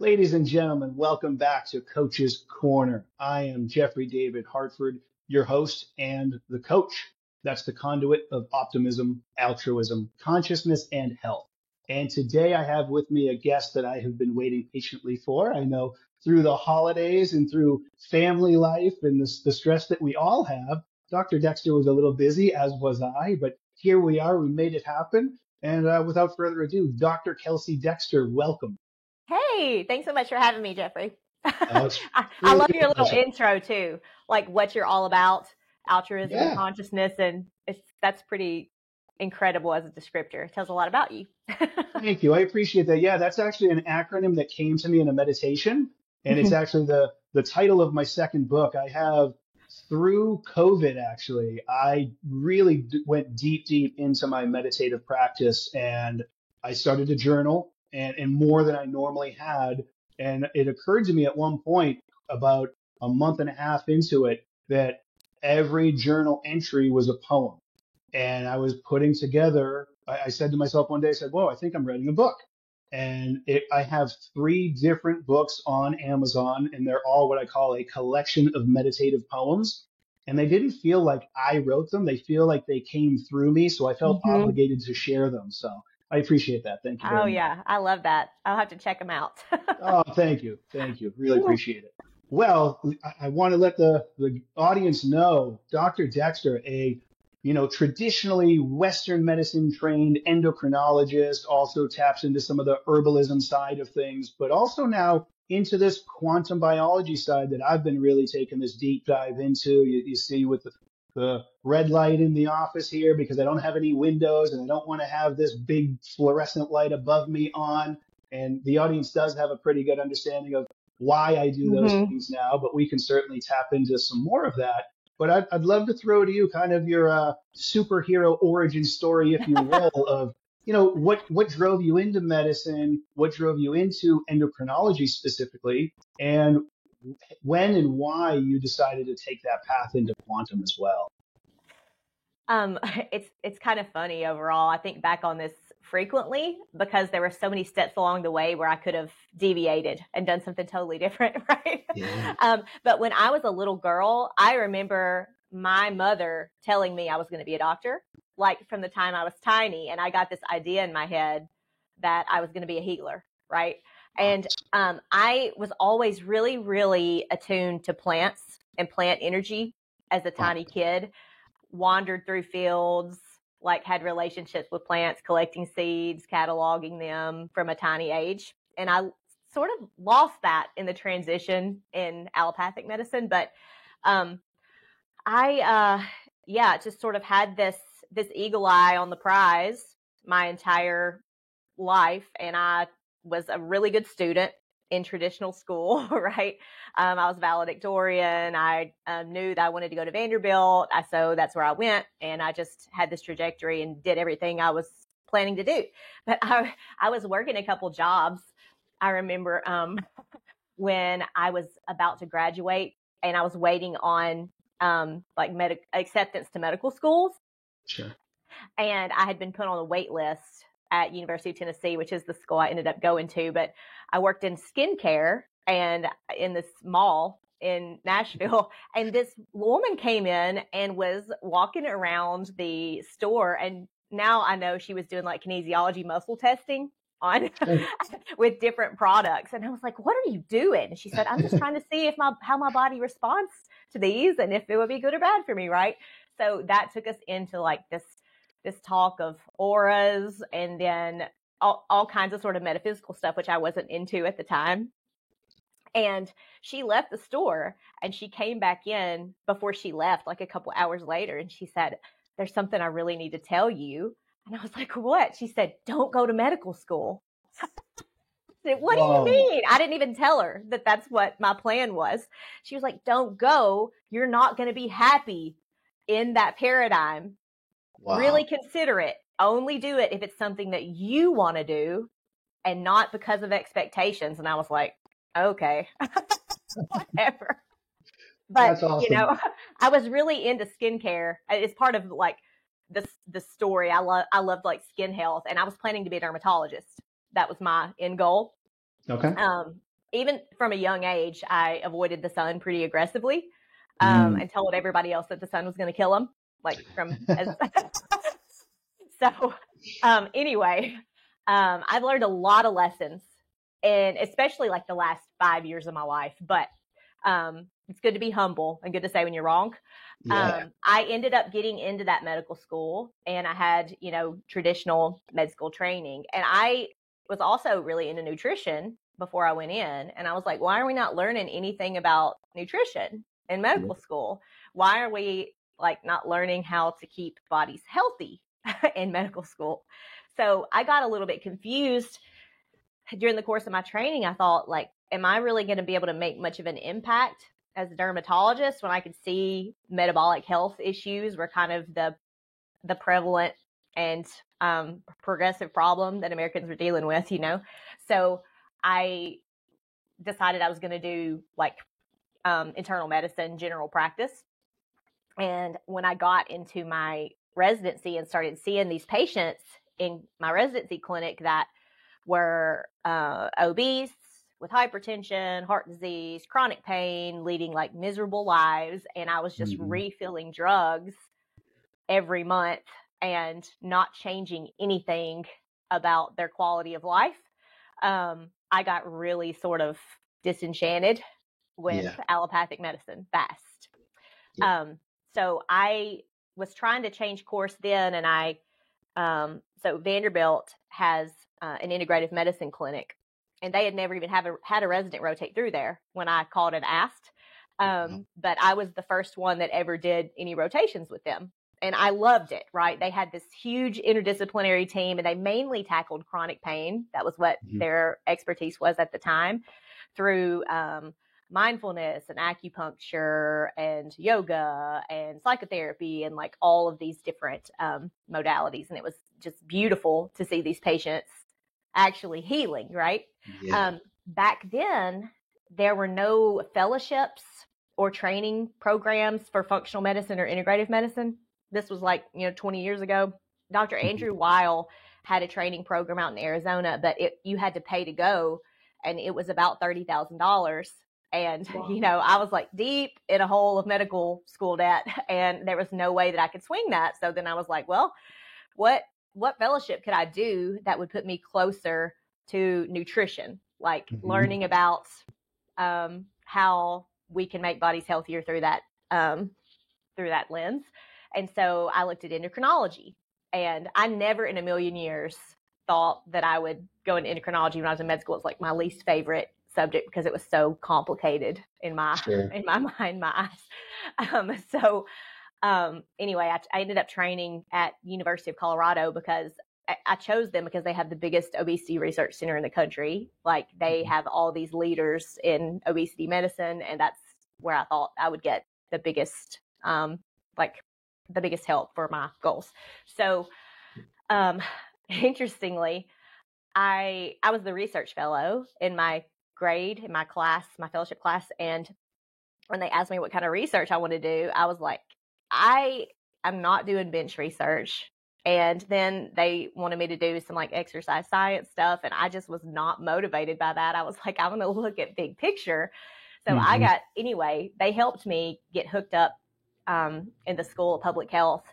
Ladies and gentlemen, welcome back to Coach's Corner. I am Jeffrey David Hartford, your host and the coach. That's the conduit of optimism, altruism, consciousness, and health. And today I have with me a guest that I have been waiting patiently for. I know through the holidays and through family life and the stress that we all have, Dr. Dexter was a little busy, as was I, but here we are. We made it happen. And without further ado, Dr. Kelsey Dexter, welcome. Hey, thanks so much for having me, Jeffrey. It's I truly love a your little pleasure. intro too, like what you're all about, altruism and Yeah, consciousness, and that's pretty incredible as a descriptor. It tells a lot about you. thank you. I appreciate that. Yeah, that's actually an acronym that came to me in a meditation, and it's actually the title of my second book. I have through COVID, actually, I really went deep into my meditative practice, and I started to journal and more than I normally had. And it occurred to me at one point, about a month and a half into it, that every journal entry was a poem. And I was putting together, I said to myself one day, I said, whoa, I think I'm writing a book. And I have three different books on Amazon, and they're all what I call a collection of meditative poems. And they didn't feel like I wrote them. They feel like they came through me. So I felt hmm obligated to share them. So I appreciate that. Thank you Oh very much. yeah, I love that. I'll have to check them out. Oh, thank you. Thank you. Really appreciate it. Well, I want to let the audience know Dr. Dexter, traditionally Western medicine trained endocrinologist, also taps into some of the herbalism side of things, but also now into this quantum biology side that I've been really taking this deep dive into. You see with the red light in the office here because I don't have any windows and I don't want to have this big fluorescent light above me on. And the audience does have a pretty good understanding of why I do those hmm things now, but we can certainly tap into some more of that. But I'd love to throw to you kind of your superhero origin story, if you will, of what drove you into medicine, what drove you into endocrinology specifically, and when and why you decided to take that path into quantum as well. Um, it's kind of funny overall. I think back on this frequently because there were so many steps along the way where I could have deviated and done something totally different, right? Yeah. But when I was a little girl, I remember my mother telling me I was going to be a doctor, like from the time I was tiny, and I got this idea in my head that I was going to be a healer, right? And I was always really, really attuned to plants and plant energy as a Wow. tiny kid, wandered through fields, like had relationships with plants, collecting seeds, cataloging them from a tiny age. And I sort of lost that in the transition in allopathic medicine. But um, yeah, just sort of had this eagle eye on the prize my entire life. And I was a really good student in traditional school, right? I was valedictorian. I knew that I wanted to go to Vanderbilt. So that's where I went. And I just had this trajectory and did everything I was planning to do. But I was working a couple jobs. I remember when I was about to graduate and I was waiting on like acceptance to medical schools. Sure. And I had been put on a wait list at University of Tennessee, which is the school I ended up going to. But I worked in skincare and in this mall in Nashville. And this woman came in and was walking around the store. And now I know she was doing like kinesiology muscle testing on Sure. with different products. And I was like, what are you doing? And she said, I'm just trying to see if how my body responds to these and if it would be good or bad for me. Right. So that took us into like this talk of auras and then all kinds of sort of metaphysical stuff, which I wasn't into at the time. And she left the store and she came back in before she left, like a couple hours later. And she said, there's something I really need to tell you. And I was like, what? She said, don't go to medical school. I said, what do you Whoa. mean? I didn't even tell her that that's what my plan was. She was like, don't go. You're not going to be happy in that paradigm. Really Wow. consider it. Only do it if it's something that you want to do and not because of expectations. And I was like, okay, whatever. But, That's awesome. I was really into skincare. It's part of like the story. I loved like skin health and I was planning to be a dermatologist. That was my end goal. Okay. even from a young age, I avoided the sun pretty aggressively, and told everybody else that the sun was going to kill them. So, anyway, I've learned a lot of lessons, and especially like the last 5 years of my life, but, it's good to be humble and good to say when you're wrong. Yeah. I ended up getting into that medical school, and I had, traditional med school training, and I was also really into nutrition before I went in. And I was like, why are we not learning anything about nutrition in medical school? Why are we like not learning how to keep bodies healthy in medical school? So I got a little bit confused during the course of my training. I thought, like, am I really going to be able to make much of an impact as a dermatologist when I could see metabolic health issues were kind of the prevalent and progressive problem that Americans were dealing with, So I decided I was going to do like internal medicine, general practice. And when I got into my residency and started seeing these patients in my residency clinic that were obese, with hypertension, heart disease, chronic pain, leading like miserable lives, and I was just refilling drugs every month and not changing anything about their quality of life, I got really sort of disenchanted with allopathic medicine fast. So I was trying to change course then, and so Vanderbilt has an integrative medicine clinic, and they had never even had a resident rotate through there when I called and asked. But I was the first one that ever did any rotations with them. And I loved it, right? They had this huge interdisciplinary team, and they mainly tackled chronic pain. That was what their expertise was at the time, through mindfulness and acupuncture and yoga and psychotherapy and like all of these different modalities. And it was just beautiful to see these patients actually healing, right? Back then, there were no fellowships or training programs for functional medicine or integrative medicine. This was like, 20 years ago. Dr. Andrew Weil had a training program out in Arizona, but you had to pay to go, and it was about $30,000. And, I was like deep in a hole of medical school debt, and there was no way that I could swing that. So then I was like, well, what fellowship could I do that would put me closer to nutrition, like learning about how we can make bodies healthier through that lens. And so I looked at endocrinology, and I never in a million years thought that I would go into endocrinology when I was in med school. It's like my least favorite subject because it was so complicated in my mind, my eyes. Anyway, I ended up training at University of Colorado because I chose them because they have the biggest obesity research center in the country. Like they have all these leaders in obesity medicine, and that's where I thought I would get the biggest help for my goals. So, interestingly, I was the research fellow in my class, my fellowship class. And when they asked me what kind of research I wanted to do, I was like, I am not doing bench research. And then they wanted me to do some like exercise science stuff. And I just was not motivated by that. I was like, I'm going to look at big picture. So they helped me get hooked up in the School of Public Health.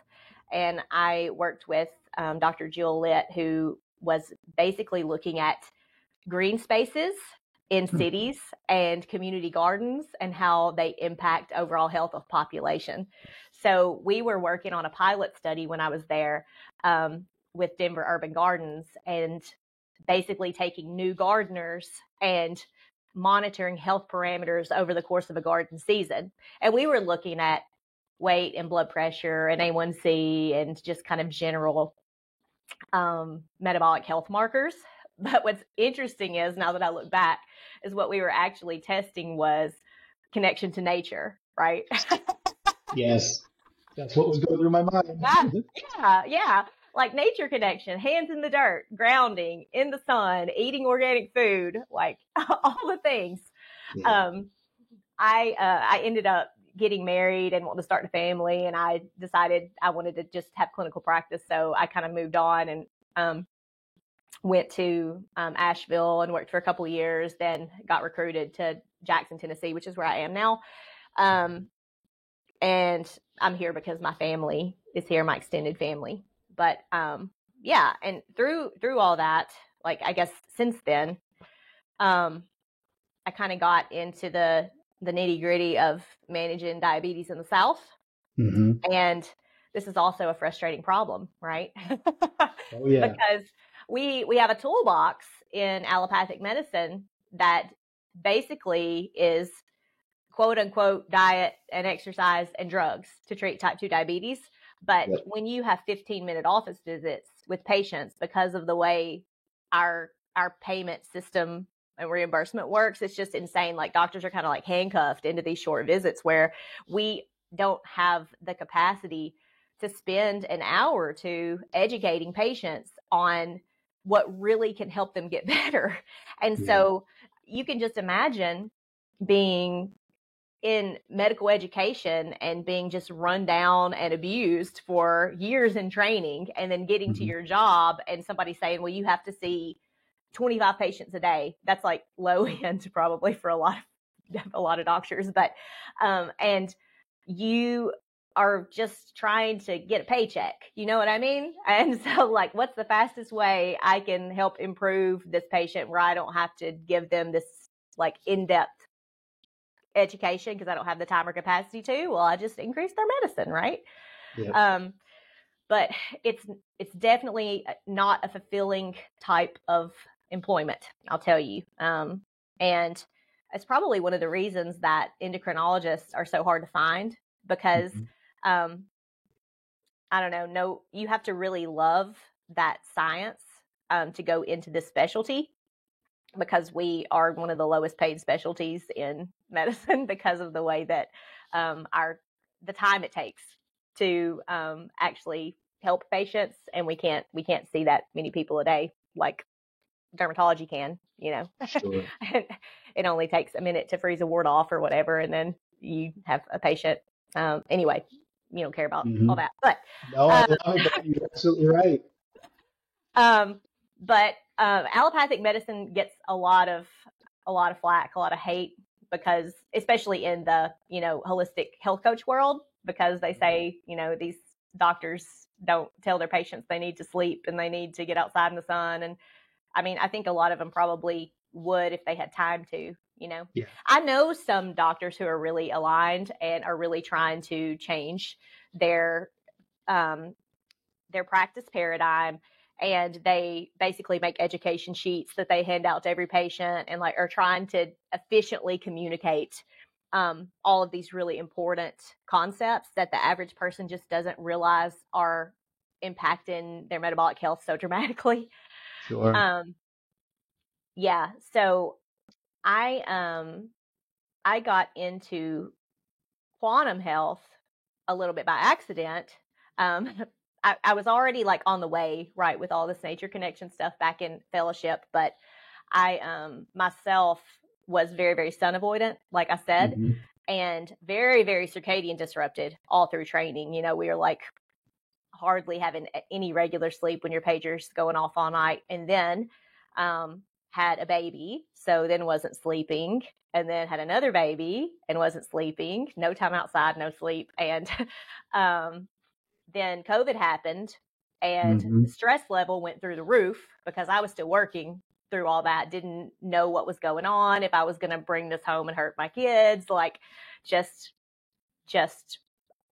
And I worked with Dr. Jill Litt, who was basically looking at green spaces in cities and community gardens and how they impact overall health of population. So we were working on a pilot study when I was there with Denver Urban Gardens, and basically taking new gardeners and monitoring health parameters over the course of a garden season. And we were looking at weight and blood pressure and A1C and just kind of general metabolic health markers. But what's interesting is, now that I look back, is what we were actually testing was connection to nature, right? Yes. That's what was going through my mind. Yeah. Like nature connection, hands in the dirt, grounding, in the sun, eating organic food, like all the things. Yeah. I ended up getting married and wanting to start a family, and I decided I wanted to just have clinical practice. So I kind of moved on, and went to Asheville and worked for a couple of years, then got recruited to Jackson, Tennessee, which is where I am now. And I'm here because my family is here, my extended family. But yeah, and through all that, like I guess since then, I kind of got into the nitty gritty of managing diabetes in the South. Mm-hmm. And this is also a frustrating problem, right? Oh, yeah. Because we have a toolbox in allopathic medicine that basically is quote unquote diet and exercise and drugs to treat type 2 diabetes. But Yep. when you have 15-minute office visits with patients, because of the way our payment system and reimbursement works, it's just insane. Like doctors are kind of like handcuffed into these short visits where we don't have the capacity to spend an hour or two educating patients on what really can help them get better. And so you can just imagine being in medical education and being just run down and abused for years in training, and then getting to your job and somebody saying, well, you have to see 25 patients a day. That's like low end probably for a lot of doctors, but and you are just trying to get a paycheck, you know what I mean? And so like, what's the fastest way I can help improve this patient where I don't have to give them this like in-depth education because I don't have the time or capacity to? Well, I just increase their medicine, right? Yeah. But it's definitely not a fulfilling type of employment, I'll tell you. And it's probably one of the reasons that endocrinologists are so hard to find, because I don't know, no, you have to really love that science to go into this specialty, because we are one of the lowest paid specialties in medicine because of the way that the time it takes to actually help patients, and we can't see that many people a day like dermatology can, you know. Sure. It only takes a minute to freeze a wart off or whatever, and then you have a patient. Anyway, you don't care about all that, but no, I love it. You're absolutely right. But allopathic medicine gets a lot of flack, a lot of hate, because especially in the, you know, holistic health coach world, because they say, you know, these doctors don't tell their patients they need to sleep and they need to get outside in the sun. And I mean, I think a lot of them probably would if they had time to, you know. Yeah. I know some doctors who are really aligned and are really trying to change their practice paradigm, and they basically make education sheets that they hand out to every patient, and like are trying to efficiently communicate all of these really important concepts that the average person just doesn't realize are impacting their metabolic health so dramatically. Sure. Yeah. So I got into quantum health a little bit by accident. I was already like on the way, right, with all this nature connection stuff back in fellowship, but I myself was very, very sun avoidant, like I said, and very, very circadian disrupted all through training. You know, we were like hardly having any regular sleep when your pager's going off all night, and then had a baby, so then wasn't sleeping, and then had another baby and wasn't sleeping, no time outside, no sleep. And then COVID happened, and the stress level went through the roof because I was still working through all that, didn't know what was going on, if I was going to bring this home and hurt my kids, like just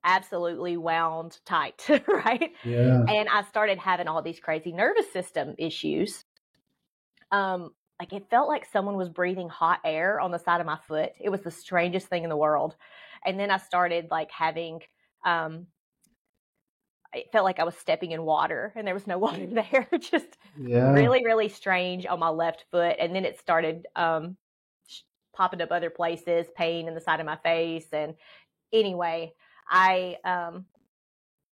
absolutely wound tight, right? Yeah. And I started having all these crazy nervous system issues. Like it felt like someone was breathing hot air on the side of my foot. It was the strangest thing in the world. And then I started like having, it felt like I was stepping in water and there was no water there. Just really, really strange on my left foot. And then it started popping up other places, pain in the side of my face. And anyway,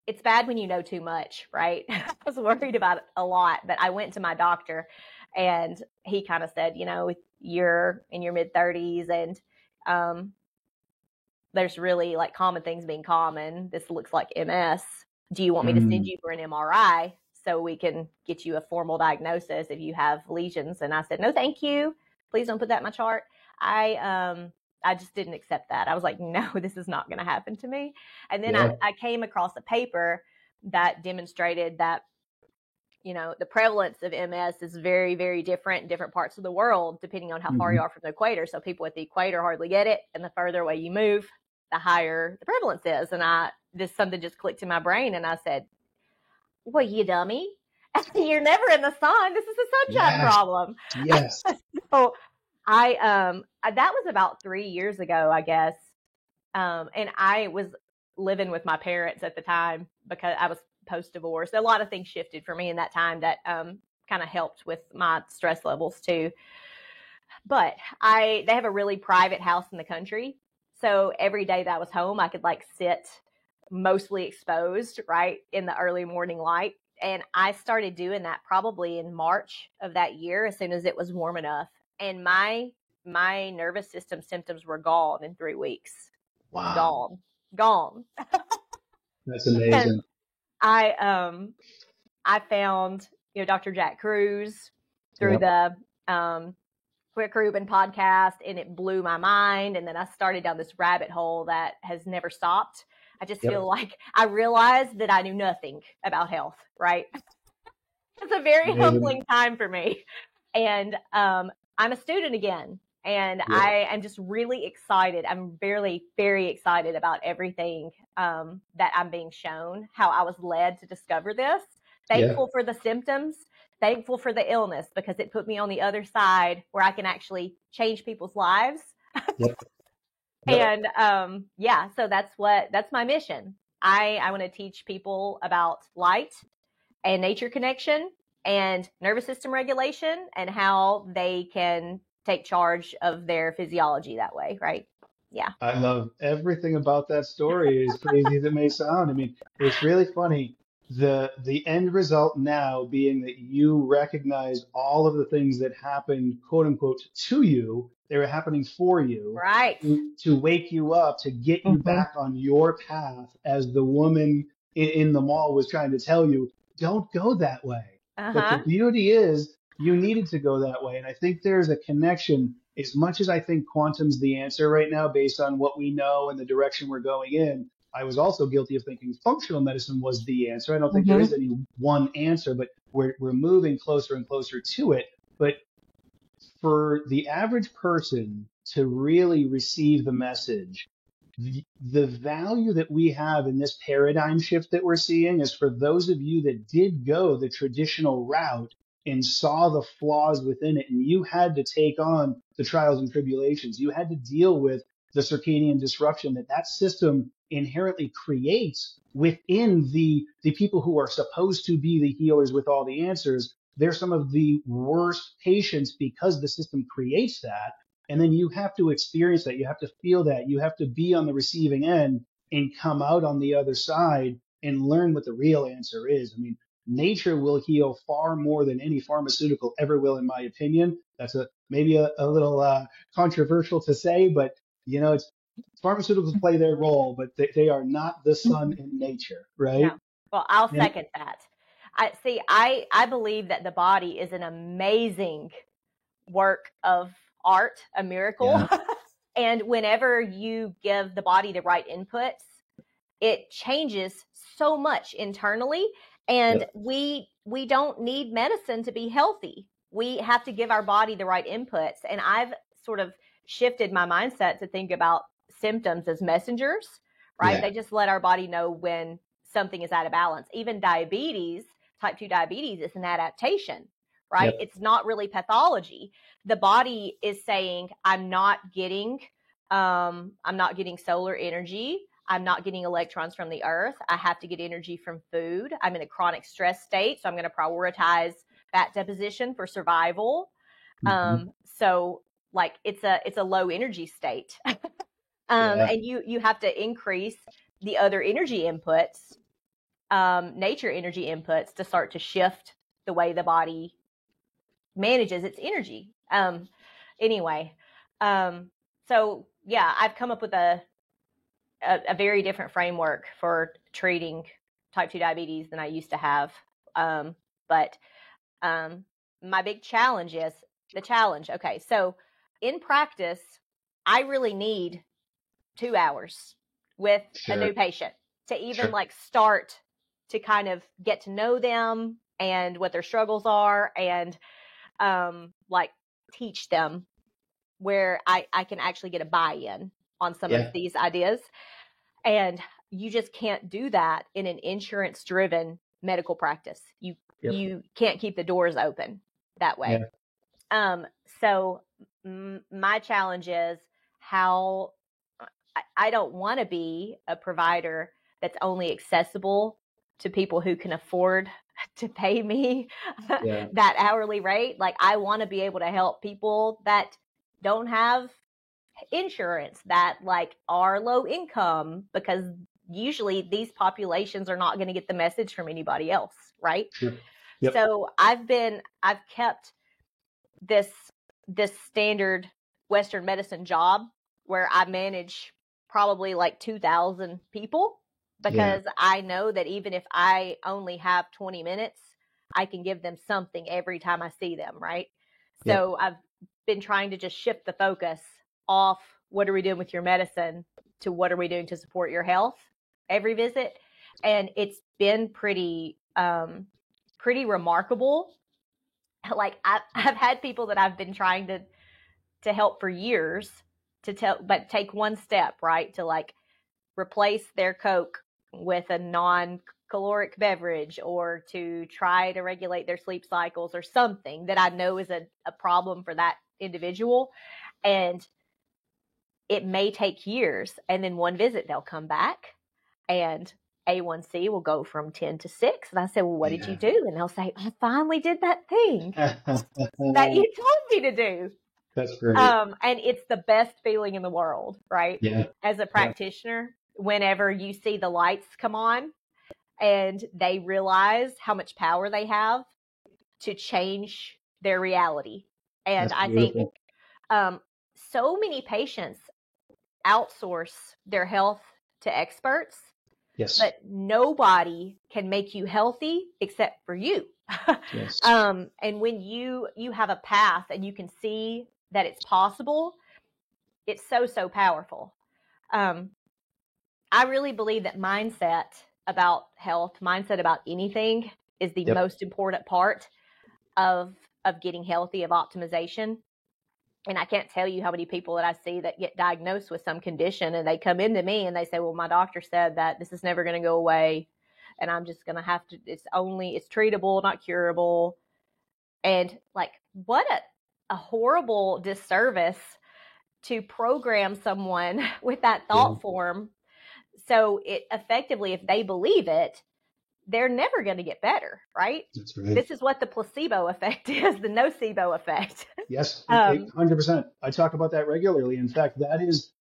it's bad when you know too much, right? I was worried about it a lot, but I went to my doctor and he kind of said, you know, you're in your mid 30s and there's really like common things being common. This looks like MS. Do you want me to send you for an MRI? so we can get you a formal diagnosis if you have lesions. And I said, no, thank you. Please don't put that in my chart. I just didn't accept that. I was like, no, this is not going to happen to me. And then I came across a paper that demonstrated that, the prevalence of MS is very, very different in different parts of the world, depending on how far you are from the equator. So people at the equator hardly get it. And the further away you move, the higher the prevalence is. And something just clicked in my brain. And I said, well, you dummy. You're never in the sun. This is a sunshine problem. Yes. So that was about 3 years ago, I guess. And I was living with my parents at the time because I was post-divorce. A lot of things shifted for me in that time that kind of helped with my stress levels too. But they have a really private house in the country. So every day that I was home, I could sit mostly exposed, right, in the early morning light. And I started doing that probably in March of that year, as soon as it was warm enough. And my nervous system symptoms were gone in 3 weeks. Wow. Gone. That's amazing. And I found, Dr. Jack Cruz through the Rick Rubin podcast, and it blew my mind. And then I started down this rabbit hole that has never stopped. I just feel like I realized that I knew nothing about health, right? It's a very humbling time for me. And I'm a student again, and I am just really excited. I'm very, very excited about everything that I'm being shown, how I was led to discover this. Thankful for the symptoms, thankful for the illness, because it put me on the other side where I can actually change people's lives. And so that's my mission. I want to teach people about light and nature connection and nervous system regulation and how they can take charge of their physiology that way, right? Yeah. I love everything about that story, as crazy as it may sound. I mean, it's really funny. The end result now being that you recognize all of the things that happened, quote unquote, to you, they were happening for you, right? To wake you up, to get you back on your path, as the woman in the mall was trying to tell you, don't go that way. But the beauty is you needed to go that way. And I think there's a connection. As much as I think quantum's the answer right now, based on what we know and the direction we're going in, I was also guilty of thinking functional medicine was the answer. I don't think there is any one answer, but we're moving closer and closer to it. But for the average person to really receive the message, the value that we have in this paradigm shift that we're seeing is for those of you that did go the traditional route and saw the flaws within it, and you had to take on the trials and tribulations. You had to deal with the circadian disruption that system inherently creates within the people who are supposed to be the healers with all the answers. They're some of the worst patients because the system creates that. And then you have to experience that. You have to feel that. You have to be on the receiving end and come out on the other side and learn what the real answer is. I mean, nature will heal far more than any pharmaceutical ever will, in my opinion. That's maybe a little controversial to say, but it's pharmaceuticals play their role, but they are not the sun in nature, right? No. Well, I'll second that. I believe that the body is an amazing work of art, a miracle. Yeah. And whenever you give the body the right inputs, it changes so much internally. And we don't need medicine to be healthy. We have to give our body the right inputs. And I've sort of shifted my mindset to think about symptoms as messengers, right? Yeah. They just let our body know when something is out of balance. Even diabetes, type 2 diabetes, is an adaptation, right? Yep. It's not really pathology. The body is saying, I'm not getting solar energy. I'm not getting electrons from the earth. I have to get energy from food. I'm in a chronic stress state, so I'm going to prioritize fat deposition for survival. So like it's a low energy state. And you have to increase the other energy inputs, nature energy inputs, to start to shift the way the body manages its energy. So yeah, I've come up with a very different framework for treating type 2 diabetes than I used to have But my big challenge is the challenge. Okay. So in practice, I really need 2 hours with a new patient to even like start to kind of get to know them and what their struggles are, and like teach them where I can actually get a buy-in on some of these ideas. And you just can't do that in an insurance-driven medical practice. You can't keep the doors open that way. So my challenge is how I don't want to be a provider that's only accessible to people who can afford to pay me that hourly rate. Like, I want to be able to help people that don't have insurance, that like are low income, because usually these populations are not going to get the message from anybody else. Right. So I've kept this standard Western medicine job where I manage probably like 2,000 people, because I know that even if I only have 20 minutes, I can give them something every time I see them. Right. So I've been trying to just shift the focus off what are we doing with your medicine to what are we doing to support your health every visit. And it's been pretty remarkable. Like I've had people that I've been trying to help for years but take one step, right, to like replace their Coke with a non-caloric beverage, or to try to regulate their sleep cycles or something that I know is a problem for that individual. And it may take years. And then one visit, they'll come back and A1C will go from 10 to 6. And I said, well, what did you do? And they'll say, I finally did that thing that you told me to do. That's great. And it's the best feeling in the world, right? As a practitioner, whenever you see the lights come on and they realize how much power they have to change their reality. And I think so many patients outsource their health to experts. But nobody can make you healthy except for you. And when you have a path and you can see that it's possible, it's so powerful. I really believe that mindset about health, mindset about anything, is the most important part of getting healthy, of optimization. And I can't tell you how many people that I see that get diagnosed with some condition and they come into me and they say, well, my doctor said that this is never going to go away. And I'm just going to have to, it's treatable, not curable. And like, what a horrible disservice to program someone with that thought form. So it effectively, if they believe it, they're never going to get better, right? That's right. This is what the placebo effect is, the nocebo effect. Yes, 100%. I talk about that regularly. In fact,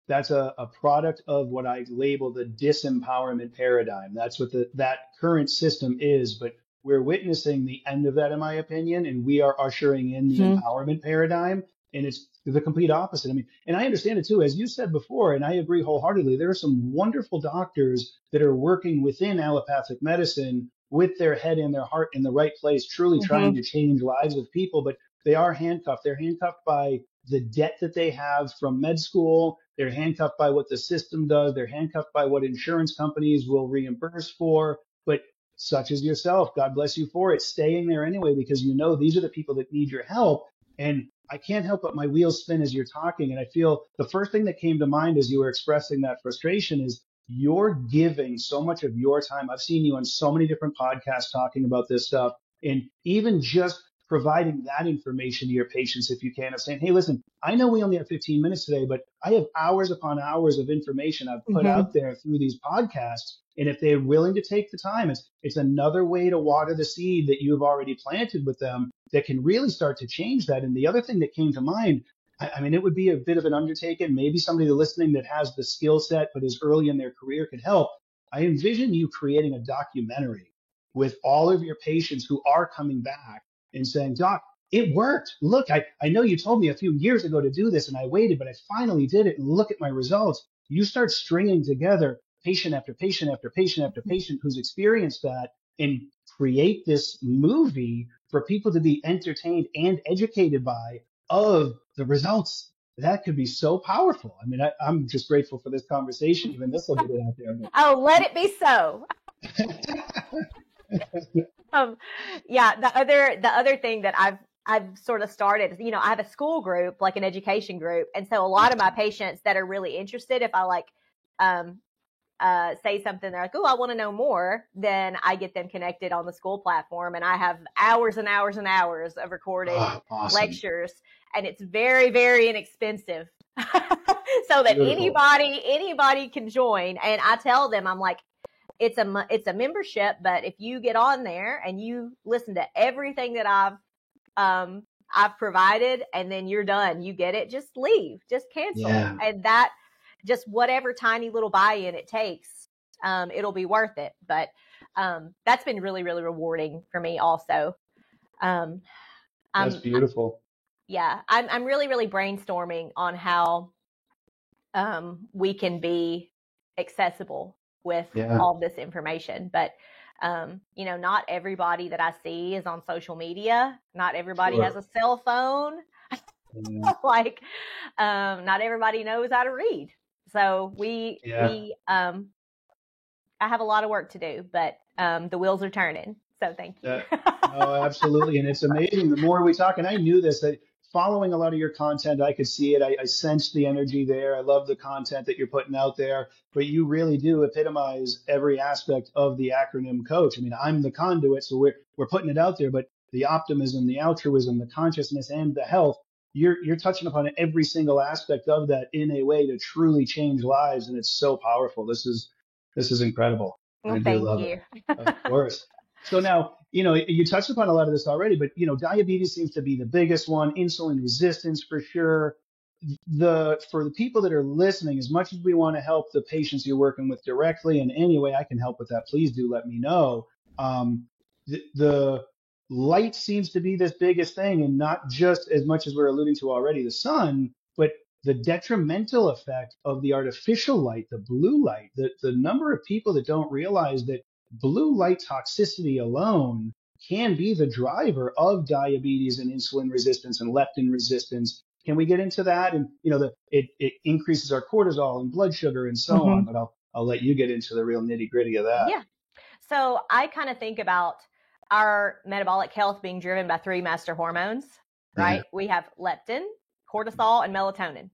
that's a product of what I label the disempowerment paradigm. That's what that current system is. But we're witnessing the end of that, in my opinion, and we are ushering in the empowerment paradigm. And it's the complete opposite. I mean, and I understand it too, as you said before, and I agree wholeheartedly. There are some wonderful doctors that are working within allopathic medicine with their head and their heart in the right place, truly trying to change lives of people. But they are handcuffed. They're handcuffed by the debt that they have from med school. They're handcuffed by what the system does. They're handcuffed by what insurance companies will reimburse for. But such as yourself, God bless you for it, staying there anyway, because you know these are the people that need your help. And I can't help but my wheels spin as you're talking. And I feel the first thing that came to mind as you were expressing that frustration is you're giving so much of your time. I've seen you on so many different podcasts talking about this stuff, and even just providing that information to your patients, if you can, of saying, hey, listen, I know we only have 15 minutes today, but I have hours upon hours of information I've put out there through these podcasts. And if they're willing to take the time, it's another way to water the seed that you've already planted with them that can really start to change that. And the other thing that came to mind, I mean, it would be a bit of an undertaking. Maybe somebody listening that has the skill set but is early in their career could help. I envision you creating a documentary with all of your patients who are coming back and saying, Doc, it worked. Look, I know you told me a few years ago to do this and I waited, but I finally did it. And look at my results. You start stringing together patient after patient after patient after patient who's experienced that and create this movie for people to be entertained and educated by of the results. That could be so powerful. I mean, I'm just grateful for this conversation. Even this will get it out there. Oh, let it be so. Um, yeah, the other thing that I've sort of started, you know, I have a school group, like an education group. And so a lot of my patients that are really interested, if I like, say something, they're like, oh, I want to know more, then I get them connected on the school platform. And I have hours and hours and hours of recorded Awesome. lectures, and it's very, very inexpensive. So that Beautiful. anybody can join. And I tell them, I'm like, it's a membership, but if you get on there and you listen to everything that I've provided, and then you're done, you get it, just leave, just cancel. Yeah. And that, just whatever tiny little buy-in it takes, it'll be worth it. But that's been really, really rewarding for me also. That's beautiful. Yeah, I'm really, really brainstorming on how we can be accessible with all this information. But you know, not everybody that I see is on social media. Not everybody has a cell phone. Like, not everybody knows how to read. So I have a lot of work to do, but the wheels are turning. So thank you. Oh, absolutely. And it's amazing. The more we talk, and I knew this, that following a lot of your content, I could see it. I sensed the energy there. I love the content that you're putting out there, but you really do epitomize every aspect of the acronym coach. I mean, I'm the conduit, so we're putting it out there, but the optimism, the altruism, the consciousness, and the health, you're touching upon every single aspect of that in a way to truly change lives. And it's so powerful. This is incredible. Well, I do thank love you. it. Of course. So now, you know, you touched upon a lot of this already, but, you know, diabetes seems to be the biggest one, insulin resistance for sure. For the people that are listening, as much as we want to help the patients you're working with directly, and any way I can help with that, please do let me know. The light seems to be this biggest thing, and not just as much as we're alluding to already, the sun, but the detrimental effect of the artificial light, the blue light, the number of people that don't realize that blue light toxicity alone can be the driver of diabetes and insulin resistance and leptin resistance. Can we get into that? And, you know, it increases our cortisol and blood sugar and so on, but I'll let you get into the real nitty gritty of that. Yeah. So I kind of think about our metabolic health being driven by three master hormones, right? Yeah. We have leptin, cortisol, and melatonin.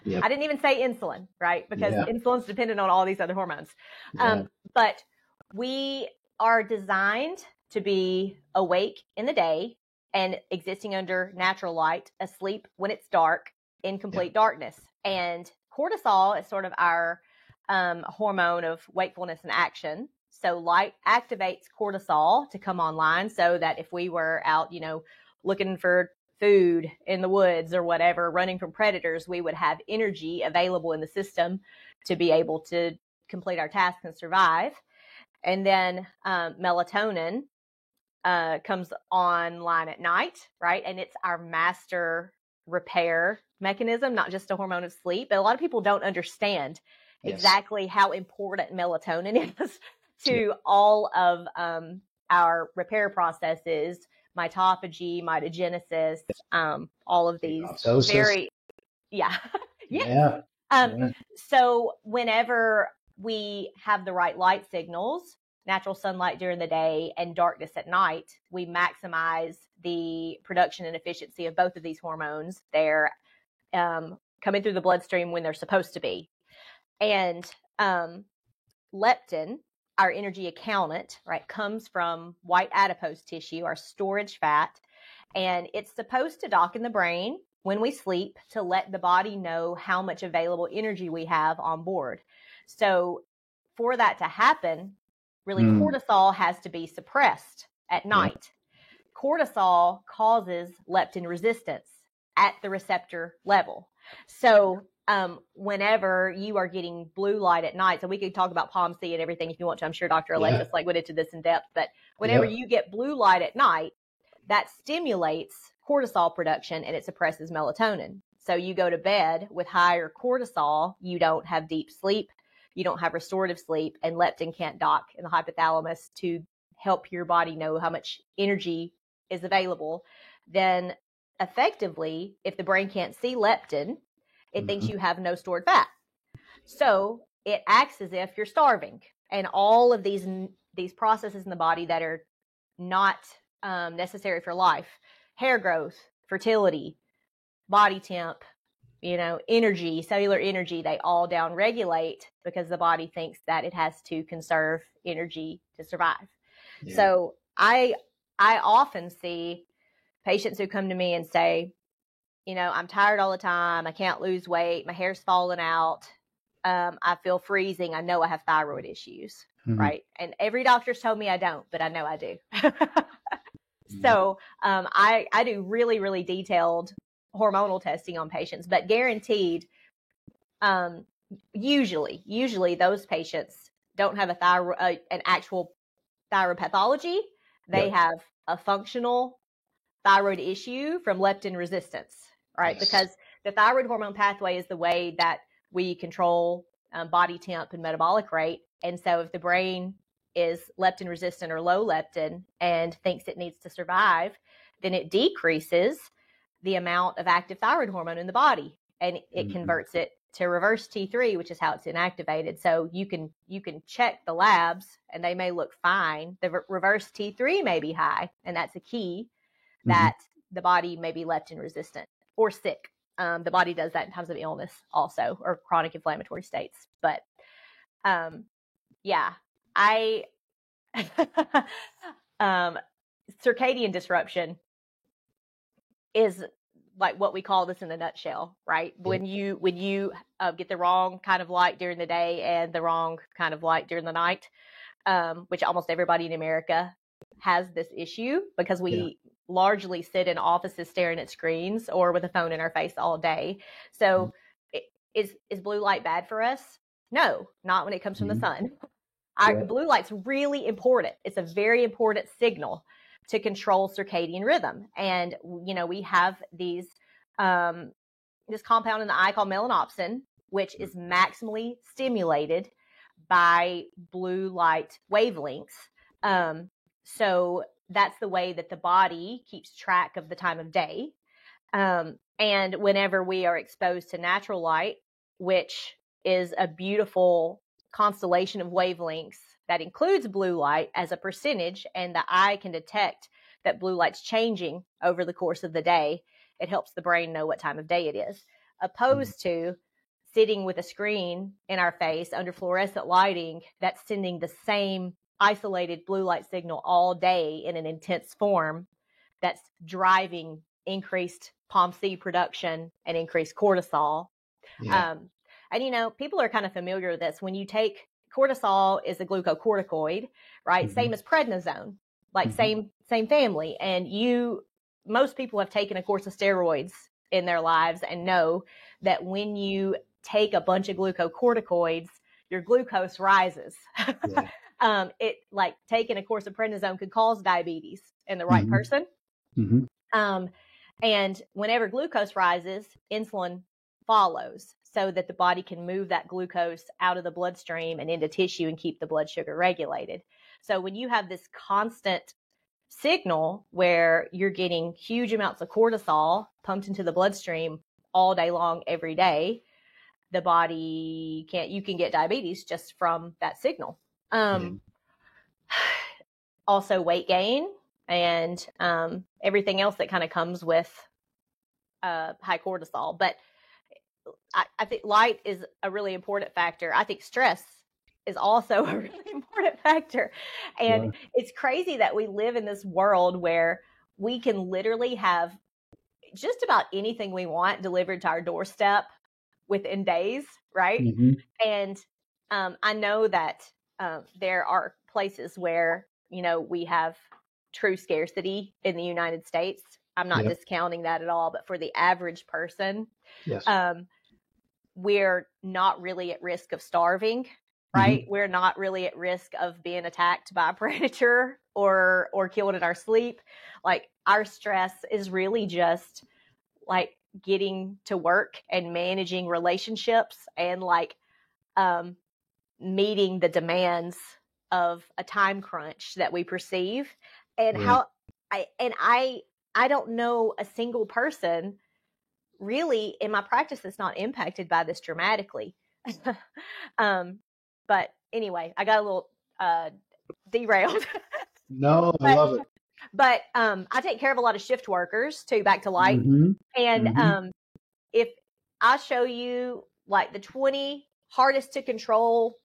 Yep. I didn't even say insulin, right? Because insulin's dependent on all these other hormones. But we are designed to be awake in the day and existing under natural light, asleep when it's dark, in complete darkness. And cortisol is sort of our hormone of wakefulness and action. So light activates cortisol to come online, so that if we were out, you know, looking for food in the woods or whatever, running from predators, we would have energy available in the system to be able to complete our tasks and survive. And then melatonin comes online at night, right? And it's our master repair mechanism, not just a hormone of sleep. But a lot of people don't understand exactly how important melatonin is to all of our repair processes, mitophagy, mitogenesis, all of these very, So whenever we have the right light signals, natural sunlight during the day and darkness at night, we maximize the production and efficiency of both of these hormones. They're coming through the bloodstream when they're supposed to be. And leptin, our energy accountant, right, comes from white adipose tissue, our storage fat, and it's supposed to dock in the brain when we sleep to let the body know how much available energy we have on board. So for that to happen, really cortisol has to be suppressed at night. Cortisol causes leptin resistance at the receptor level. So whenever you are getting blue light at night, so we could talk about POMC and everything if you want to. I'm sure Dr. Alexis went into this in depth, but whenever you get blue light at night, that stimulates cortisol production and it suppresses melatonin. So you go to bed with higher cortisol, you don't have deep sleep, you don't have restorative sleep, and leptin can't dock in the hypothalamus to help your body know how much energy is available, then effectively, if the brain can't see leptin, it thinks you have no stored fat. So it acts as if you're starving. And all of these processes in the body that are not necessary for life, hair growth, fertility, body temp, energy, cellular energy, they all downregulate because the body thinks that it has to conserve energy to survive. Yeah. So I often see patients who come to me and say, I'm tired all the time. I can't lose weight. My hair's falling out. I feel freezing. I know I have thyroid issues, right? And every doctor's told me I don't, but I know I do. So I do really, really detailed hormonal testing on patients, but guaranteed, usually those patients don't have an actual thyroid pathology. They have a functional thyroid issue from leptin resistance, right? Yes. Because the thyroid hormone pathway is the way that we control body temp and metabolic rate. And so if the brain is leptin resistant or low leptin and thinks it needs to survive, then it decreases the amount of active thyroid hormone in the body, and it converts it to reverse T3, which is how it's inactivated. So you can check the labs and they may look fine. The reverse T3 may be high, and that's a key that the body may be leptin resistant or sick. The body does that in times of illness also, or chronic inflammatory states. But circadian disruption is like what we call this in a nutshell, right? When you get the wrong kind of light during the day and the wrong kind of light during the night, which almost everybody in America has this issue because we largely sit in offices staring at screens or with a phone in our face all day. So is blue light bad for us? No, not when it comes from the sun. Blue light's really important. It's a very important signal to control circadian rhythm. And, we have this compound in the eye called melanopsin, which is maximally stimulated by blue light wavelengths. So that's the way that the body keeps track of the time of day. And whenever we are exposed to natural light, which is a beautiful constellation of wavelengths that includes blue light as a percentage, and the eye can detect that blue light's changing over the course of the day, it helps the brain know what time of day it is, opposed to sitting with a screen in our face under fluorescent lighting that's sending the same isolated blue light signal all day in an intense form that's driving increased POMC production and increased cortisol. And people are kind of familiar with this. When you take cortisol, is a glucocorticoid, right? Same as prednisone, like same family. And most people have taken a course of steroids in their lives and know that when you take a bunch of glucocorticoids, your glucose rises. It like taking a course of prednisone could cause diabetes in the right person. And whenever glucose rises, insulin follows so that the body can move that glucose out of the bloodstream and into tissue and keep the blood sugar regulated. So when you have this constant signal where you're getting huge amounts of cortisol pumped into the bloodstream all day long, every day, the body you can get diabetes just from that signal. Also weight gain and everything else that kind of comes with high cortisol. But I think light is a really important factor. I think stress is also a really important factor. And it's crazy that we live in this world where we can literally have just about anything we want delivered to our doorstep within days, right? And I know that there are places where, we have true scarcity in the United States. I'm not discounting that at all, but for the average person, we're not really at risk of starving, right? We're not really at risk of being attacked by a predator or killed in our sleep. Like our stress is really just like getting to work and managing relationships and like meeting the demands of a time crunch that we perceive, and Right. how I don't know a single person really in my practice that's not impacted by this dramatically. But anyway, I got a little derailed. No, I but love it. but I take care of a lot of shift workers too, back to light. Mm-hmm. And Mm-hmm. if I show you like the 20 hardest to control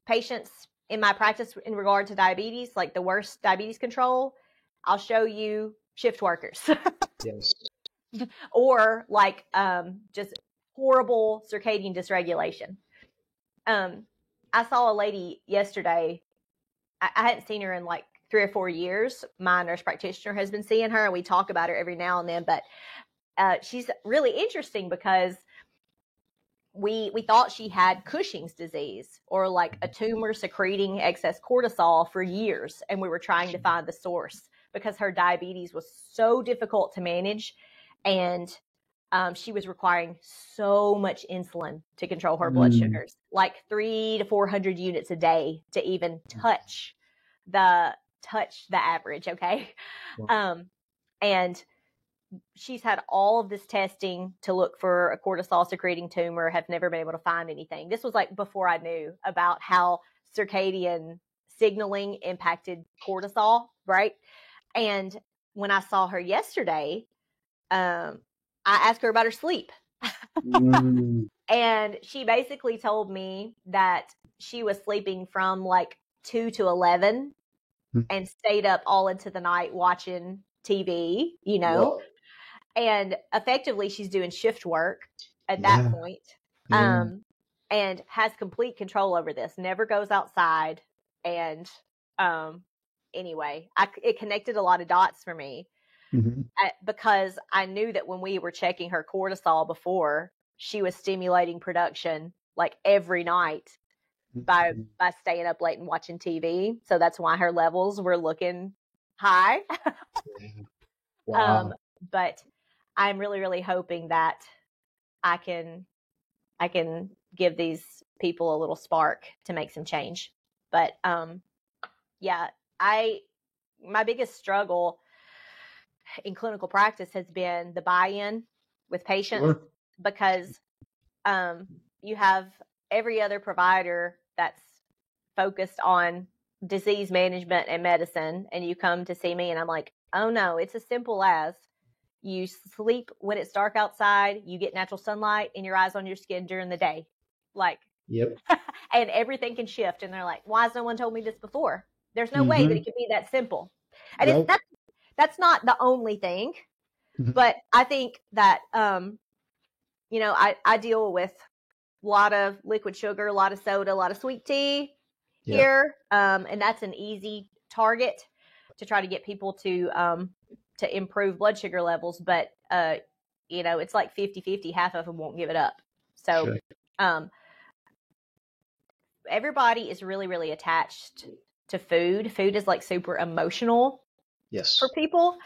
patients in my practice in regard to diabetes, like the worst diabetes control, I'll show you shift workers. Yes. Or like just horrible circadian dysregulation. I saw a lady yesterday. I hadn't seen her in like 3 or 4 years. My nurse practitioner has been seeing her, and we talk about her every now and then. But she's really interesting because we thought she had Cushing's disease, or like a tumor secreting excess cortisol, for years, and we were trying to find the source because her diabetes was so difficult to manage, and she was requiring so much insulin to control her blood sugars, like 300 to 400 units a day to even touch the average. Okay. Wow. And she's had all of this testing to look for a cortisol secreting tumor, have never been able to find anything. This was like before I knew about how circadian signaling impacted cortisol. Right. And when I saw her yesterday, I asked her about her sleep. And she basically told me that she was sleeping from like 2 to 11 and stayed up all into the night watching TV, you know. Whoa. And effectively she's doing shift work at that point. Yeah. And has complete control over this, never goes outside. And anyway, it connected a lot of dots for me. Mm-hmm. Because I knew that when we were checking her cortisol before, she was stimulating production like every night by staying up late and watching TV. So that's why her levels were looking high. Wow. But I'm really, really hoping that I can give these people a little spark to make some change. But yeah, my biggest struggle in clinical practice has been the buy-in with patients. Sure. Because you have every other provider that's focused on disease management and medicine, and you come to see me and I'm like, oh no, it's as simple as you sleep when it's dark outside, you get natural sunlight in your eyes, on your skin during the day. Like, yep. And everything can shift. And they're like, why has no one told me this before? There's no way that it could be that simple. And that's not the only thing, but I think that, you know, I deal with a lot of liquid sugar, a lot of soda, a lot of sweet tea here. And that's an easy target to try to get people to improve blood sugar levels. But, you know, it's like 50-50, half of them won't give it up. So, everybody is really, really attached to food. Food is like super emotional for people.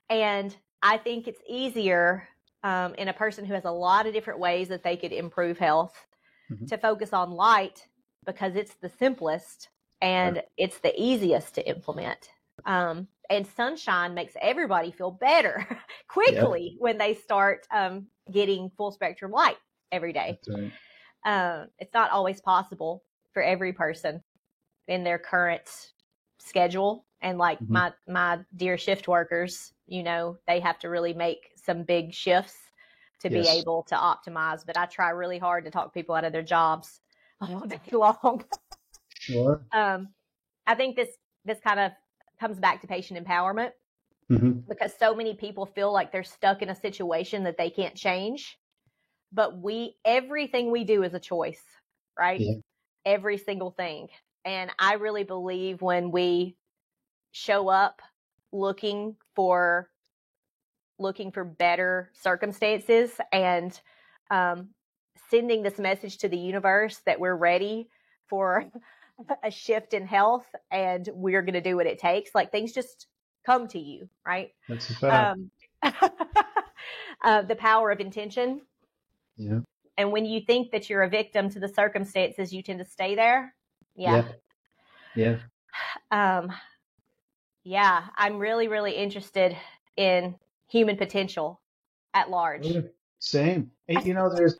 And I think it's easier in a person who has a lot of different ways that they could improve health to focus on light, because it's the simplest and it's the easiest to implement. And sunshine makes everybody feel better quickly when they start getting full spectrum light every day. That's right. It's not always possible for every person in their current schedule. And like my dear shift workers, you know, they have to really make some big shifts to be able to optimize. But I try really hard to talk people out of their jobs all day long. Sure. I think this kind of comes back to patient empowerment, because so many people feel like they're stuck in a situation that they can't change. But everything we do is a choice, right? Yeah. Every single thing. And I really believe when we show up looking for better circumstances and sending this message to the universe that we're ready for a shift in health and we're going to do what it takes, like things just come to you, right? That's a fact. The power of intention. Yeah. And when you think that you're a victim to the circumstances, you tend to stay there. Yeah. Yeah, I'm really, really interested in human potential at large. Same. And, there's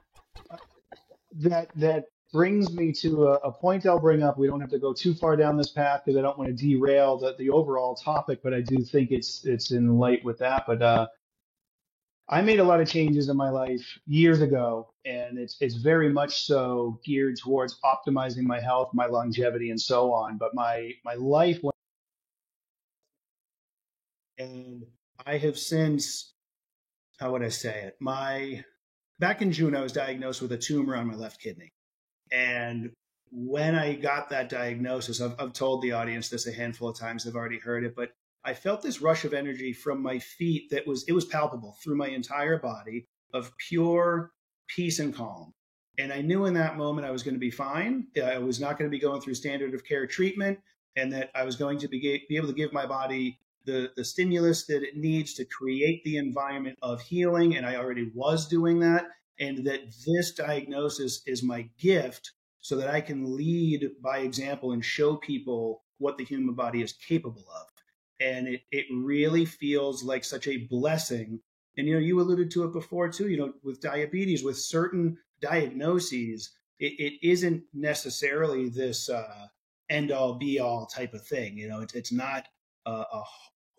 that brings me to a point I'll bring up. We don't have to go too far down this path because I don't want to derail the overall topic, but I do think it's in light with that. But I made a lot of changes in my life years ago, and it's very much so geared towards optimizing my health, my longevity, and so on. But my life went, and I have since, how would I say it? Back in June, I was diagnosed with a tumor on my left kidney. And when I got that diagnosis, I've told the audience this a handful of times, they've already heard it, but I felt this rush of energy from my feet that was palpable through my entire body, of pure peace and calm. And I knew in that moment I was going to be fine. I was not going to be going through standard of care treatment, and that I was going to be able to give my body the stimulus that it needs to create the environment of healing. And I already was doing that. And that this diagnosis is my gift so that I can lead by example and show people what the human body is capable of. And it really feels like such a blessing. And, you alluded to it before too, with diabetes, with certain diagnoses, it isn't necessarily this end all be all type of thing. It's not a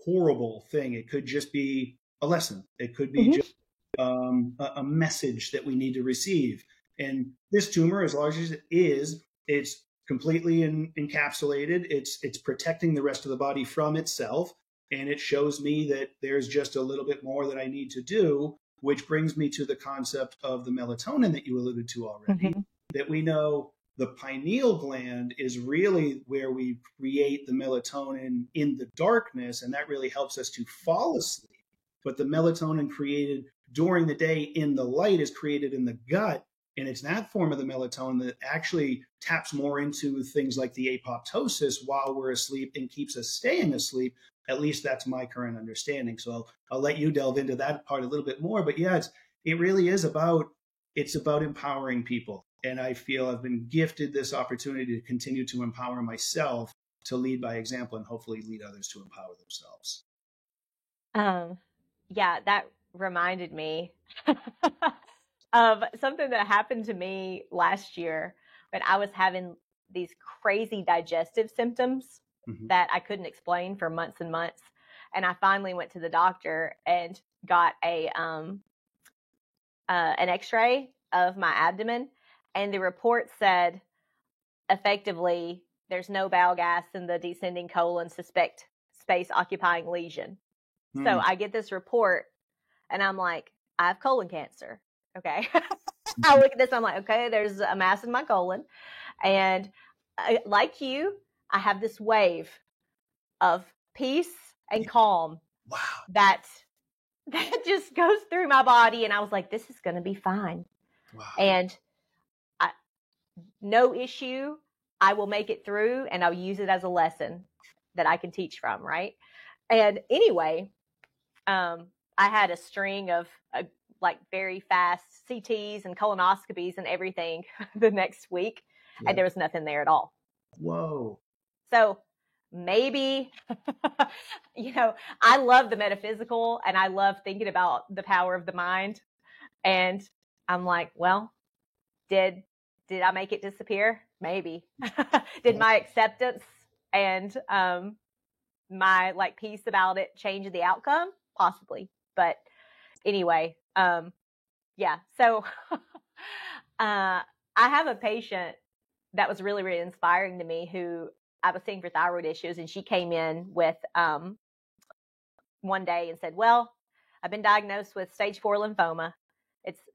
horrible thing. It could just be a lesson. It could be just a message that we need to receive. And this tumor, as large as it is, it's completely encapsulated. It's protecting the rest of the body from itself. And it shows me that there's just a little bit more that I need to do, which brings me to the concept of the melatonin that you alluded to already, that we know the pineal gland is really where we create the melatonin in the darkness, and that really helps us to fall asleep. But the melatonin created during the day in the light is created in the gut, and it's that form of the melatonin that actually taps more into things like the apoptosis while we're asleep and keeps us staying asleep. At least that's my current understanding. So I'll let you delve into that part a little bit more. But yeah, it really is about empowering people. And I feel I've been gifted this opportunity to continue to empower myself, to lead by example, and hopefully lead others to empower themselves. Yeah, that reminded me of something that happened to me last year when I was having these crazy digestive symptoms that I couldn't explain for months and months. And I finally went to the doctor and got an x-ray of my abdomen. And the report said, effectively, there's no bowel gas in the descending colon, suspect space occupying lesion. So I get this report and I'm like, I have colon cancer. Okay. I look at this, I'm like, okay, there's a mass in my colon. And like you, I have this wave of peace and calm. Wow. that just goes through my body. And I was like, this is going to be fine. Wow. And no issue. I will make it through, and I'll use it as a lesson that I can teach from. Right. And anyway, I had a string of like very fast CTs and colonoscopies and everything the next week. Yeah. And there was nothing there at all. Whoa. So maybe, I love the metaphysical and I love thinking about the power of the mind. And I'm like, well, did I make it disappear? Maybe. Did my acceptance and my like peace about it change the outcome? Possibly. But anyway, yeah. So I have a patient that was really, really inspiring to me who I was seeing for thyroid issues, and she came in with one day and said, well, I've been diagnosed with stage 4 lymphoma.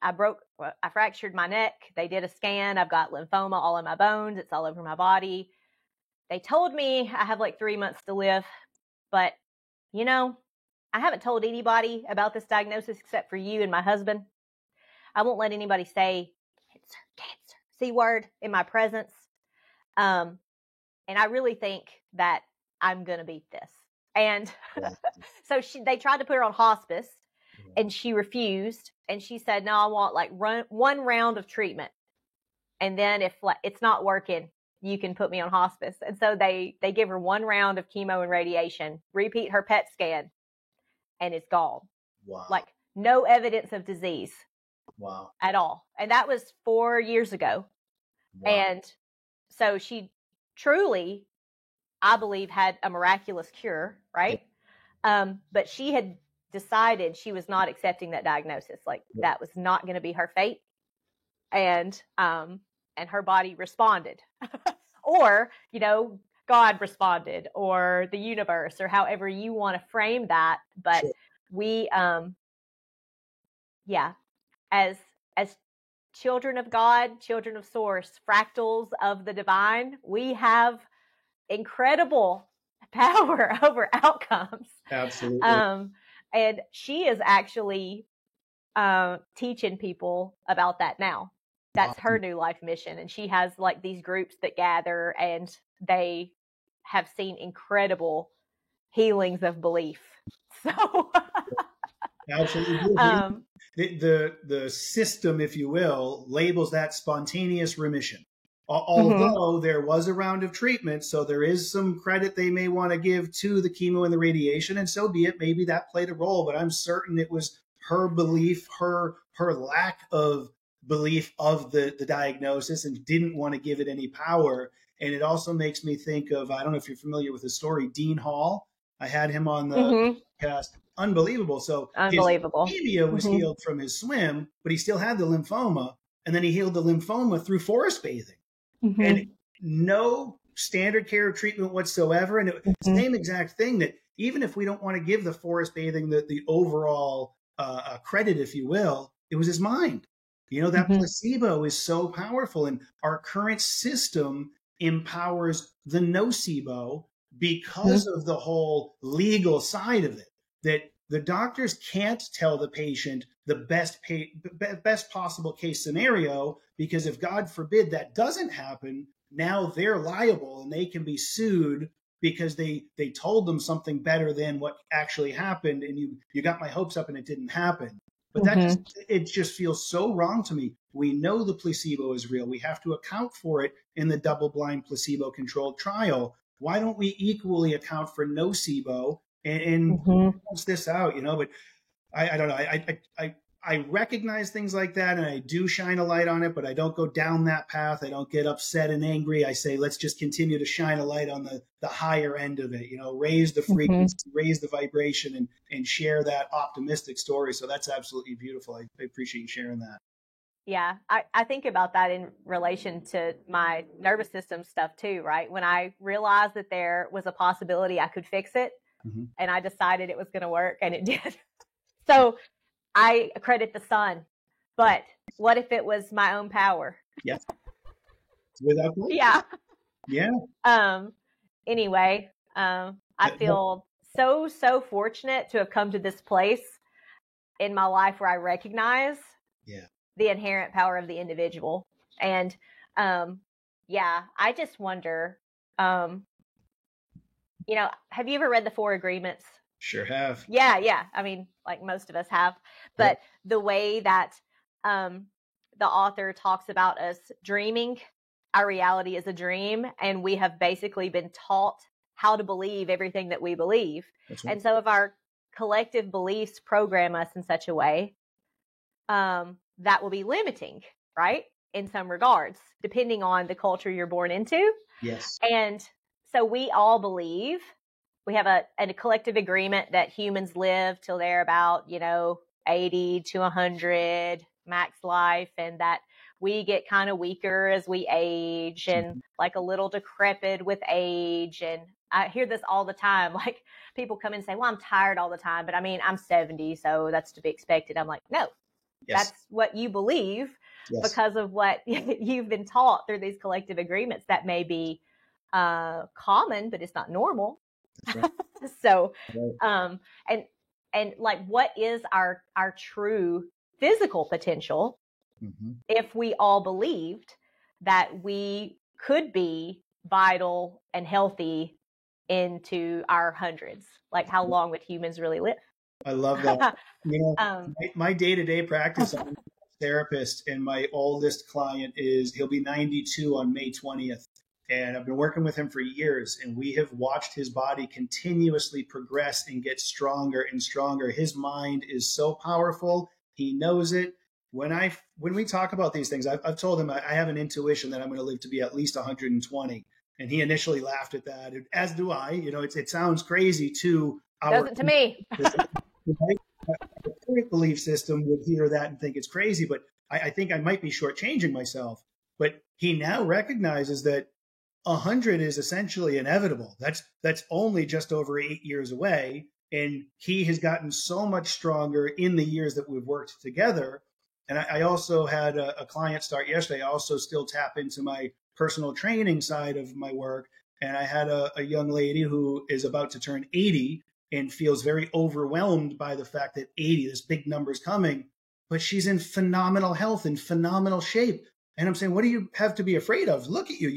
I fractured my neck. They did a scan. I've got lymphoma all in my bones. It's all over my body. They told me I have like 3 months to live, but I haven't told anybody about this diagnosis except for you and my husband. I won't let anybody say cancer, C word in my presence. And I really think that I'm going to beat this. And so they tried to put her on hospice and she refused. And she said, no, I want like one round of treatment. And then if it's not working, you can put me on hospice. And so they give her 1 round of chemo and radiation, repeat her PET scan, and it's gone. Wow. Like no evidence of disease. Wow. At all. And that was 4 years ago. Wow. And so she truly, I believe, had a miraculous cure, right? But she had decided she was not accepting that diagnosis. Like that was not going to be her fate. And her body responded. Or, you know, God responded, or the universe, or however you want to frame that. But sure. we, as children of God, children of Source, fractals of the divine, we have incredible power over outcomes. Absolutely. And she is actually teaching people about that now. That's her new life mission. And she has like these groups that gather, and they have seen incredible healings of belief. So absolutely. The system, if you will, labels that spontaneous remission. Although there was a round of treatment, so there is some credit they may want to give to the chemo and the radiation, and so be it. Maybe that played a role, but I'm certain it was her belief, her lack of belief of the diagnosis, and didn't want to give it any power. And it also makes me think of, I don't know if you're familiar with the story, Dean Hall. I had him on the podcast. Unbelievable. So unbelievable. His leukemia was healed from his swim, but he still had the lymphoma, and then he healed the lymphoma through forest bathing. And no standard care treatment whatsoever. And it's the same exact thing, that even if we don't want to give the forest bathing the overall credit, if you will, it was his mind. You know, that placebo is so powerful, and our current system empowers the nocebo because of the whole legal side of it, that the doctors can't tell the patient the best possible case scenario, because if God forbid that doesn't happen, now they're liable and they can be sued because they told them something better than what actually happened, and you got my hopes up and it didn't happen. But it just feels so wrong to me. We know the placebo is real. We have to account for it in the double-blind placebo-controlled trial. Why don't we equally account for nocebo and balance this out? You know, but I don't know. I recognize things like that, and I do shine a light on it, but I don't go down that path. I don't get upset and angry. I say, let's just continue to shine a light on the higher end of it, you know, raise the frequency, raise the vibration, and share that optimistic story. So that's absolutely beautiful. I appreciate you sharing that. Yeah, I think about that in relation to my nervous system stuff too, right? When I realized that there was a possibility I could fix it, and I decided it was going to work, and it did. So I credit the sun, but what if it was my own power? Yes. Without question. Yeah. Yeah. Anyway, I feel so fortunate to have come to this place in my life where I recognize the inherent power of the individual. And, I just wonder, you know, have you ever read the 4 Agreements? Sure have. Yeah. I mean, like most of us have. But the way that the author talks about us dreaming, our reality is a dream, and we have basically been taught how to believe everything that we believe. That's right. And so if our collective beliefs program us in such a way, that will be limiting, right? In some regards, depending on the culture you're born into. Yes. And so we all believe, we have a collective agreement that humans live till they're about, 80 to 100 max life, and that we get kind of weaker as we age and like a little decrepit with age. And I hear this all the time. Like people come and say, well, I'm tired all the time, but I mean, I'm 70, so that's to be expected. I'm like, no, that's what you believe because of what you've been taught through these collective agreements. That may be common, but it's not normal. Right. So, and like, what is our true physical potential if we all believed that we could be vital and healthy into our hundreds? Like, how long would humans really live? I love that. My day-to-day practice, I'm a therapist, and my oldest client he'll be 92 on May 20th. And I've been working with him for years, and we have watched his body continuously progress and get stronger and stronger. His mind is so powerful. He knows it. When we talk about these things, I've told him I have an intuition that I'm going to live to be at least 120. And he initially laughed at that, as do I. It sounds crazy to doesn't to me. The current belief system would hear that and think it's crazy, but I think I might be shortchanging myself. But he now recognizes that 100 is essentially inevitable. That's only just over 8 years away. And he has gotten so much stronger in the years that we've worked together. And I also had a client start yesterday. I also still tap into my personal training side of my work. And I had a young lady who is about to turn 80 and feels very overwhelmed by the fact that 80, this big number is coming, but she's in phenomenal health and phenomenal shape. And I'm saying, what do you have to be afraid of? Look at you.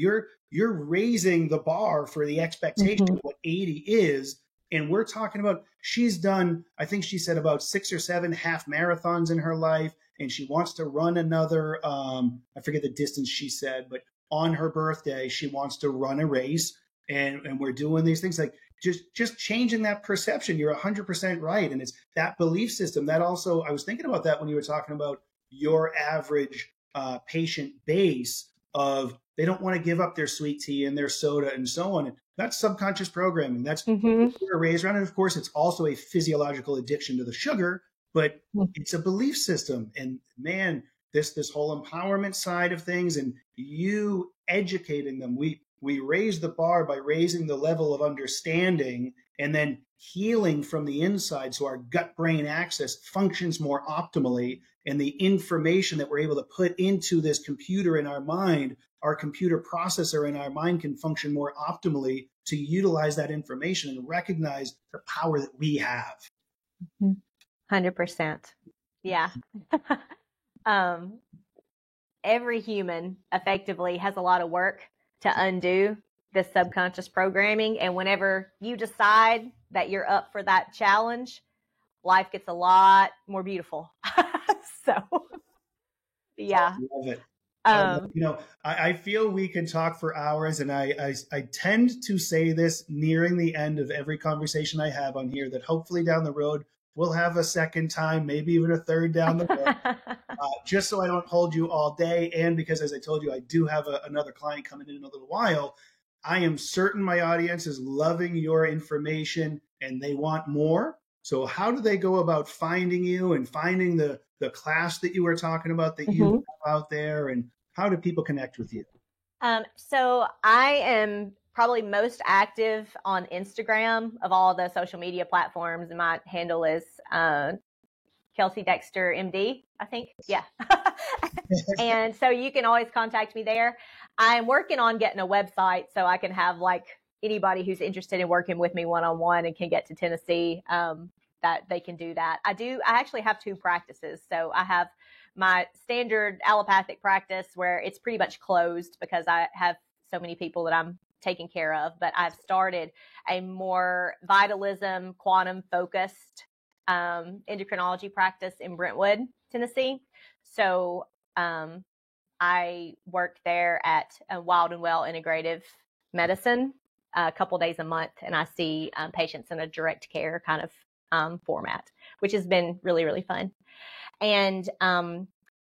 You're raising the bar for the expectation of what 80 is. And we're talking about, she's done, I think she said about 6 or 7 half marathons in her life. And she wants to run another, I forget the distance she said, but on her birthday, she wants to run a race. And we're doing these things like just changing that perception. You're 100% right. And it's that belief system that also, I was thinking about that when you were talking about your average patient base of, they don't want to give up their sweet tea and their soda and so on. That's subconscious programming. That's we're raised around. And of course, it's also a physiological addiction to the sugar, but it's a belief system. And man, this whole empowerment side of things and you educating them, we raise the bar by raising the level of understanding and then healing from the inside so our gut-brain axis functions more optimally. And the information that we're able to put into this computer in our mind, our computer processor in our mind can function more optimally to utilize that information and recognize the power that we have. 100%. Yeah. Every human effectively has a lot of work to undo this subconscious programming. And whenever you decide that you're up for that challenge, life gets a lot more beautiful. So, yeah. I love it. I feel we can talk for hours, and I tend to say this nearing the end of every conversation I have on here, that hopefully down the road we'll have a second time, maybe even a third down the road, just so I don't hold you all day. And because, as I told you, I do have another client coming in a little while. I am certain my audience is loving your information and they want more. So how do they go about finding you and finding the class that you were talking about that you have out there, and how do people connect with you? So I am probably most active on Instagram of all the social media platforms. And my handle is Kelsey Dexter, MD, I think. Yeah. And so you can always contact me there. I'm working on getting a website so I can have like anybody who's interested in working with me one-on-one and can get to Tennessee, that they can do that. I actually have 2 practices. So I have my standard allopathic practice where it's pretty much closed because I have so many people that I'm taking care of, but I've started a more vitalism, quantum focused endocrinology practice in Brentwood, Tennessee. So I work there at Wild and Well Integrative Medicine a couple days a month, and I see patients in a direct care kind of format, which has been really, really fun. And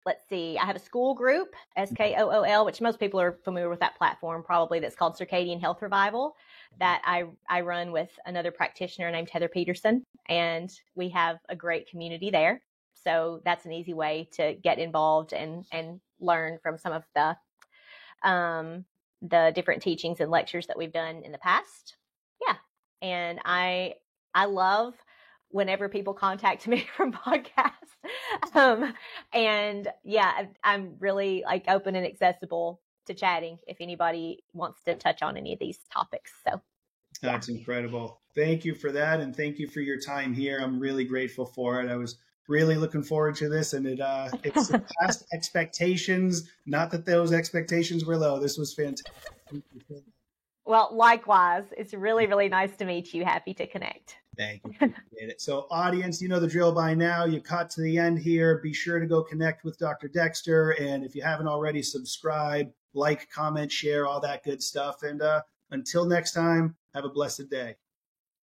let's see, I have a school group, SKOOL, which most people are familiar with that platform probably, that's called Circadian Health Revival, that I run with another practitioner named Heather Peterson, and we have a great community there. So that's an easy way to get involved and learn from some of the different teachings and lectures that we've done in the past. Yeah. And I love whenever people contact me from podcasts. And yeah, I'm really like open and accessible to chatting if anybody wants to touch on any of these topics. So that's incredible. Thank you for that. And thank you for your time here. I'm really grateful for it. I was really looking forward to this, and it's past expectations. Not that those expectations were low. This was fantastic. Well, likewise. It's really, really nice to meet you. Happy to connect. Thank you. Appreciate it. So audience, you know the drill by now. You caught to the end here. Be sure to go connect with Dr. Dexter. And if you haven't already, subscribe, like, comment, share, all that good stuff. And until next time, have a blessed day.